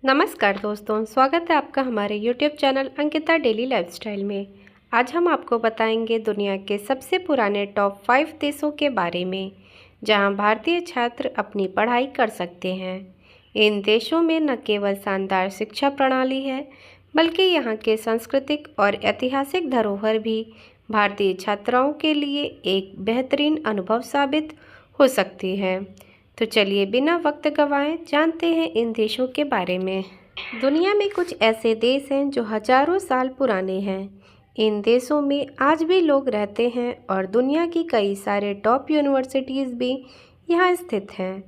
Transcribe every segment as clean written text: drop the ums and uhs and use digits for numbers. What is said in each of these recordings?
नमस्कार दोस्तों, स्वागत है आपका हमारे YouTube channel Ankita daily lifestyle में। आज हम आपको बताएंगे दुनिया के सबसे पुराने टॉप 5 देशों के बारे में जहां भारतीय छात्र अपनी पढ़ाई कर सकते हैं। इन देशों में न केवल शानदार शिक्षा प्रणाली है, बल्कि यहां के सांस्कृतिक और ऐतिहासिक धरोहर भी भारतीय छात्राओं के लिए एक बेहतरीन अनुभव साबित हो सकती है। तो चलिए बिना वक्त गंवाए जानते हैं इन देशों के बारे में। दुनिया में कुछ ऐसे देश हैं जो हजारों साल पुराने हैं। इन देशों में आज भी लोग रहते हैं और दुनिया की कई सारे टॉप यूनिवर्सिटीज़ भी यहाँ स्थित हैं।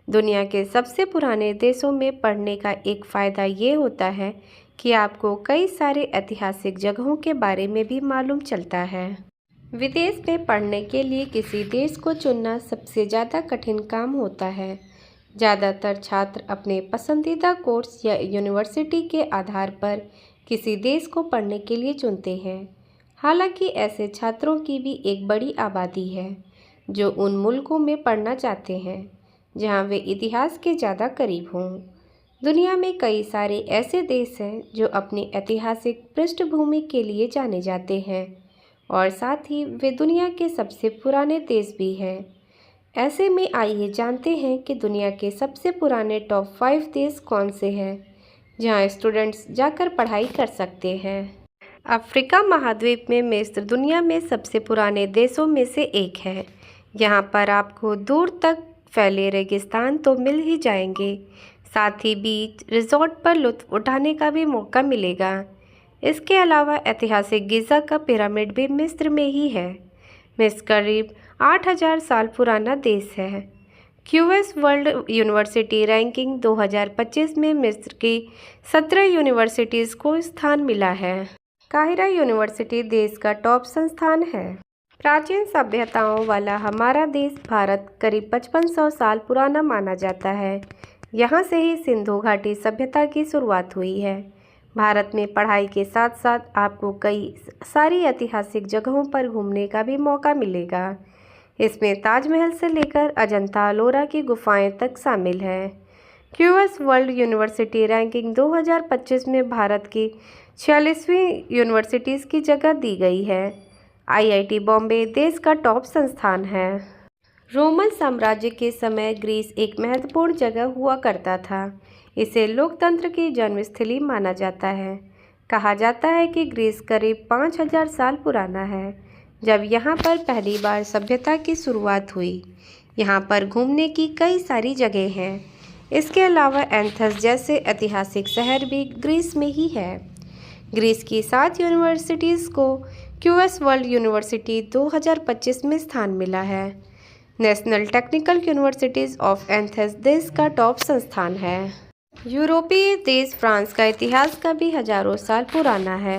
दुनिया के सबसे पुराने देशों में पढ़ने का एक फ़ायदा ये होता है कि आपको कई सारे ऐतिहासिक जगहों के बारे में भी मालूम चलता है। विदेश में पढ़ने के लिए किसी देश को चुनना सबसे ज़्यादा कठिन काम होता है। ज़्यादातर छात्र अपने पसंदीदा कोर्स या यूनिवर्सिटी के आधार पर किसी देश को पढ़ने के लिए चुनते हैं। हालांकि ऐसे छात्रों की भी एक बड़ी आबादी है जो उन मुल्कों में पढ़ना चाहते हैं जहां वे इतिहास के ज़्यादा करीब हों। दुनिया में कई सारे ऐसे देश हैं जो अपनी ऐतिहासिक पृष्ठभूमि के लिए जाने जाते हैं और साथ ही वे दुनिया के सबसे पुराने देश भी हैं। ऐसे में आइए जानते हैं कि दुनिया के सबसे पुराने टॉप 5 देश कौन से हैं जहां स्टूडेंट्स जाकर पढ़ाई कर सकते हैं। अफ्रीका महाद्वीप में मिस्र दुनिया में सबसे पुराने देशों में से एक है। यहाँ पर आपको दूर तक फैले रेगिस्तान तो मिल ही जाएंगे, साथ ही बीच रिजॉर्ट पर लुत्फ़ उठाने का भी मौका मिलेगा। इसके अलावा ऐतिहासिक गिज़ा का पिरामिड भी मिस्र में ही है। मिस्र करीब 8000 साल पुराना देश है। क्यूएस वर्ल्ड यूनिवर्सिटी रैंकिंग 2025 में मिस्र की 17 यूनिवर्सिटीज़ को स्थान मिला है। काहिरा यूनिवर्सिटी देश का टॉप संस्थान है। प्राचीन सभ्यताओं वाला हमारा देश भारत करीब 5500 साल पुराना माना जाता है। यहाँ से ही सिंधु घाटी सभ्यता की शुरुआत हुई है। भारत में पढ़ाई के साथ साथ आपको कई सारी ऐतिहासिक जगहों पर घूमने का भी मौका मिलेगा। इसमें ताजमहल से लेकर अजंता अलोरा की गुफाएं तक शामिल है। क्यूएस वर्ल्ड यूनिवर्सिटी रैंकिंग 2025 में भारत की 46वीं यूनिवर्सिटीज़ की जगह दी गई है। आईआईटी बॉम्बे देश का टॉप संस्थान है। रोमन साम्राज्य के समय ग्रीस एक महत्वपूर्ण जगह हुआ करता था। इसे लोकतंत्र की जन्मस्थली माना जाता है। कहा जाता है कि ग्रीस करीब 5000 साल पुराना है, जब यहाँ पर पहली बार सभ्यता की शुरुआत हुई। यहाँ पर घूमने की कई सारी जगह हैं। इसके अलावा एथेंस जैसे ऐतिहासिक शहर भी ग्रीस में ही है। ग्रीस की 7 यूनिवर्सिटीज़ को क्यूएस वर्ल्ड यूनिवर्सिटी 2025 में स्थान मिला है। National technical universities of Athens देश का टॉप संस्थान है। यूरोपीय देश फ्रांस का इतिहास का भी हजारों साल पुराना है।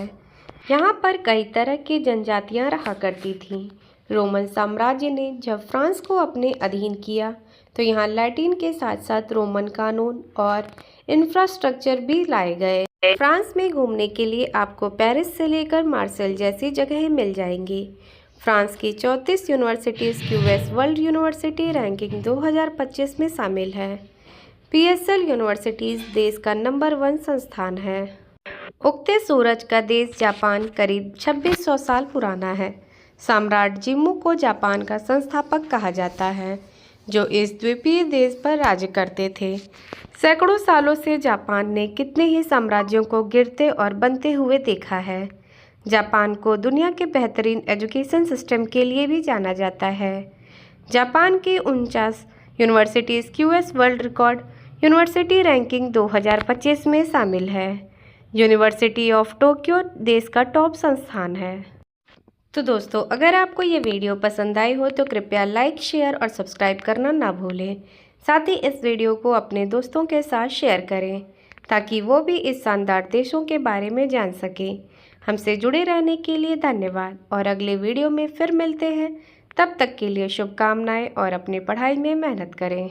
यहाँ पर कई तरह की जनजातियाँ रहा करती थीं। रोमन साम्राज्य ने जब फ्रांस को अपने अधीन किया तो यहाँ लैटिन के साथ साथ रोमन कानून और इंफ्रास्ट्रक्चर भी लाए गए। फ्रांस में घूमने के लिए आपको पेरिस से लेकर मार्सेल जैसी जगहें मिल जाएंगी। फ्रांस की 34 universities QS world university ranking 2025 में शामिल है। पीएसएल यूनिवर्सिटीज़ देश का नंबर 1 संस्थान है। उगते सूरज का देश जापान करीब 2600 साल पुराना है। सम्राट जिम्मू को जापान का संस्थापक कहा जाता है, जो इस द्वीपीय देश पर राज्य करते थे। सैकड़ों सालों से जापान ने कितने ही साम्राज्यों को गिरते और बनते हुए देखा है। जापान को दुनिया के बेहतरीन एजुकेशन सिस्टम के लिए भी जाना जाता है। जापान की 49 universities QS world record university ranking 2025 में शामिल है। यूनिवर्सिटी ऑफ टोक्यो देश का टॉप संस्थान है। तो दोस्तों, अगर आपको ये वीडियो पसंद आई हो तो कृपया लाइक, शेयर और सब्सक्राइब करना ना भूलें। साथ ही इस वीडियो को अपने दोस्तों के साथ शेयर करें ताकि वो भी इस शानदार देशों के बारे में जान सकें। हमसे जुड़े रहने के लिए धन्यवाद और अगले वीडियो में फिर मिलते हैं। तब तक के लिए शुभकामनाएं और अपनी पढ़ाई में मेहनत करें।